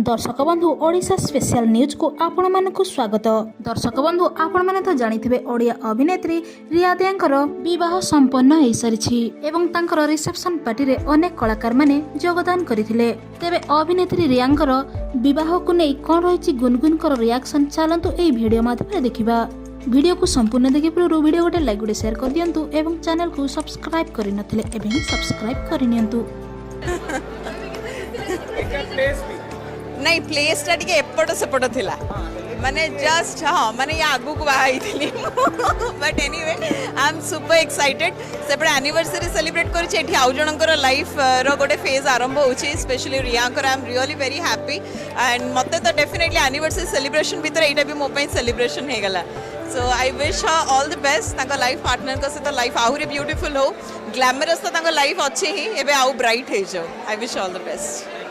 दर्शक बंधु Odisha special news को आपण मानकु स्वागत। दर्शक बंधु आपण माने तो जानिथिबे ओडिया अभिनेत्री रिया दयाଙ୍କର विवाह संपन्न होई सारिछि एवं तांकर रिसेप्शन पार्टी रे अनेक कलाकार माने योगदान करिथिले। तेबे अभिनेत्री रियांकर विवाह को नै कोन रहिछि गुनगुनकर रिएक्शन चलंतु एई वीडियो माध्यम रे देखिबा। वीडियो को संपूर्ण देखि पूर्व वीडियो गोटे लाइक गोटे शेयर कर दियंतु एवं चैनल को सब्सक्राइब करि नथिले एवं सब्सक्राइब करि नियंतु। नहीं प्लेस टा टिके एपट सेपट थिला माने जस्ट हाँ माने या आगु को बाहाई थिली but anyway I am super excited सेपटे एनिवर्सरी सेलिब्रेट करिछि एठी आउ जनकर लाइफ रो गोटे फेज आरंभ होछि स्पेशली रियांकर I am really very happy and मते तो डेफिनेटली एनिवर्सरी सेलिब्रेशन भीतर एटा भी मो पई सेलिब्रेशन हे गला so I wish her all the best तांका लाइफ पार्टनर को सहित लाइफ आहुरी ब्यूटीफुल हो ग्लैमरस तो तांका लाइफ अच्छी ही एबे आउ ब्राइट हे जो I wish all the best.